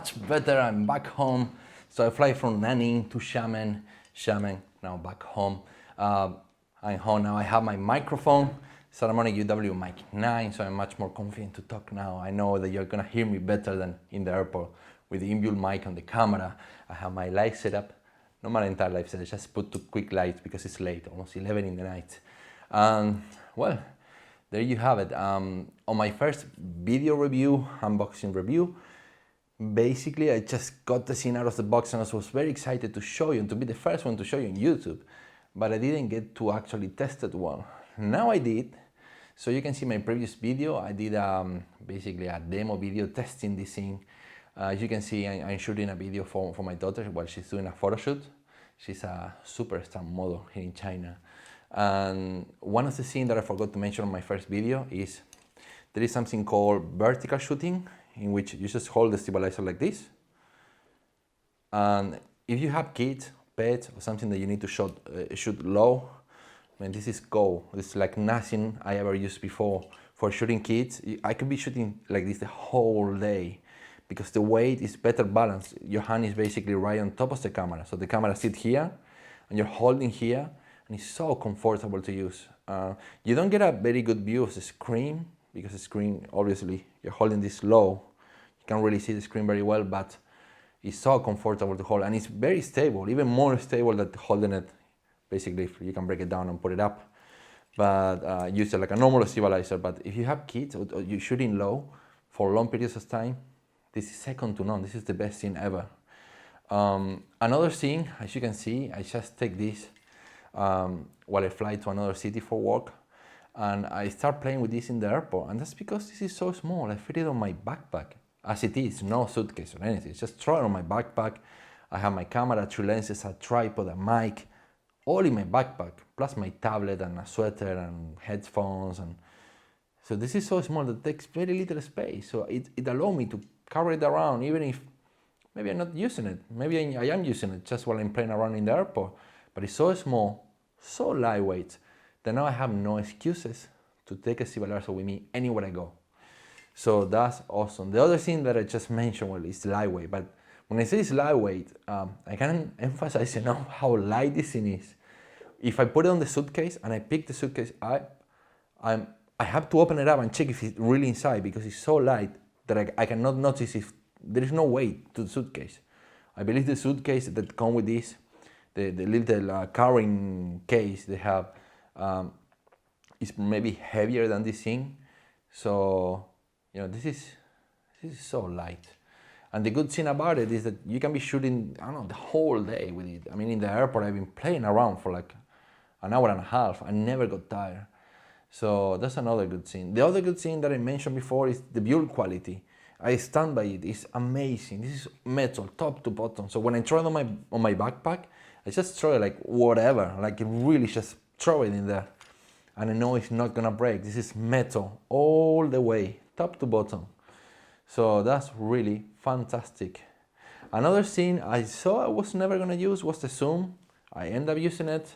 much better. I'm back home. So I fly from Nanning to Xiamen, now back home. I'm home now. I have my microphone, Solomonic UW Mic 9, so I'm much more confident to talk now. I know that you're gonna hear me better than in the airport with the inbuilt mic on the camera. I have my light setup, not my entire light setup, just put two quick lights because it's late, almost 11 in the night. Well, there you have it. On my first video review, unboxing review, basically I just got the scene out of the box and I was very excited to show you and to be the first one to show you on YouTube, but I didn't get to actually test it one. Now I did. So you can see my previous video, I did basically a demo video testing this scene. As you can see, I'm shooting a video for my daughter while she's doing a photo shoot. She's a superstar model here in China. And one of the things that I forgot to mention on my first video is there is something called vertical shooting, in which you just hold the stabilizer like this. And if you have kids, pets, or something that you need to shoot low, I mean, this is gold. It's like nothing I ever used before. For shooting kids, I could be shooting like this the whole day because the weight is better balanced. Your hand is basically right on top of the camera. So the camera sits here and you're holding here, and it's so comfortable to use. You don't get a very good view of the screen because the screen, obviously, you're holding this low. You can't really see the screen very well, but it's so comfortable to hold, and it's very stable, even more stable than holding it. Basically, you can break it down and put it up, but use it like a normal stabilizer. But if you have kids or you're shooting low for long periods of time, this is second to none. This is the best thing ever. Another thing, as you can see, I just take this while I fly to another city for work, and I start playing with this in the airport, and that's because this is so small. I fit it on my backpack, as it is, no suitcase or anything. It's just throw it on my backpack. I have my camera, 3 lenses, a tripod, a mic, all in my backpack, plus my tablet and a sweater and headphones. And so this is so small that it takes very little space. So it allows me to carry it around, even if maybe I'm not using it. Maybe I am using it just while I'm playing around in the airport. But it's so small, so lightweight, that now I have no excuses to take a stabilizer with me anywhere I go. So that's awesome. The other thing that I just mentioned, well, is lightweight. But when I say it's lightweight, I can't emphasize enough how light this thing is. If I put it on the suitcase and I pick the suitcase up, I have to open it up and check if it's really inside because it's so light that I cannot notice if there is no weight to the suitcase. I believe the suitcase that come with this, the little carrying case they have, is maybe heavier than this thing. So, you know, this is so light. And the good thing about it is that you can be shooting, I don't know, the whole day with it. I mean, in the airport, I've been playing around for like an hour and a half. I never got tired. So that's another good thing. The other good thing that I mentioned before is the build quality. I stand by it. It's amazing. This is metal, top to bottom. So when I throw it on my backpack, I just throw it like whatever. Like really just throw it in there. And I know it's not gonna break. This is metal all the way, top to bottom. So that's really fantastic. Another thing I saw I was never gonna use was the zoom. I end up using it.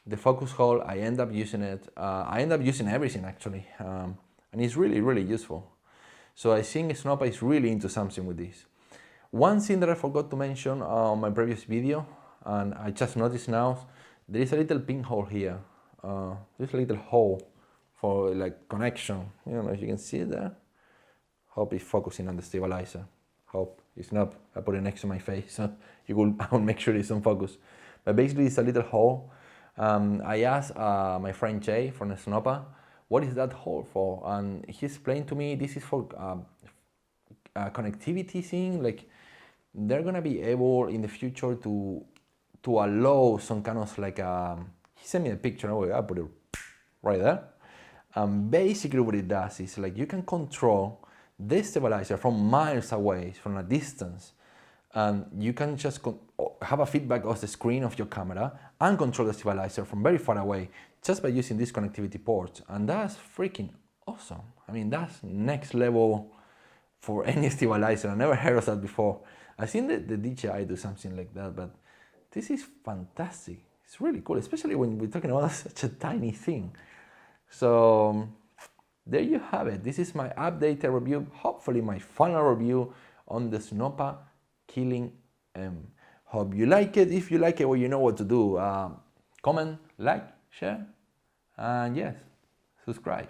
The focus hole, I end up using it. I end up using everything actually. And it's really, really useful. So I think Snopa is really into something with this. One thing that I forgot to mention on my previous video, and I just noticed now, there is a little pinhole here. There's a little hole for like connection. I don't know if you can see it there. Hope it's focusing on the stabilizer. Hope it's not. I put it next to my face, so I will make sure it's on focus. But basically, it's a little hole. I asked my friend Jay from Snopa, what is that hole for? And he explained to me this is for a connectivity thing. Like they're gonna be able in the future to allow some kind of like he sent me a picture. Oh, I put it right there. Basically, what it does is like you can control the stabilizer from miles away, from a distance, and you can just have a feedback of the screen of your camera and control the stabilizer from very far away just by using this connectivity port. And that's freaking awesome. I mean, that's next level for any stabilizer. I never heard of that before. I've seen the DJI do something like that, but this is fantastic. It's really cool, especially when we're talking about such a tiny thing. So there you have it. This is my updated review, hopefully my final review on the Snopa Kylin M. Hope you like it. If you like it, well, you know what to do. Comment, like, share, and yes, subscribe.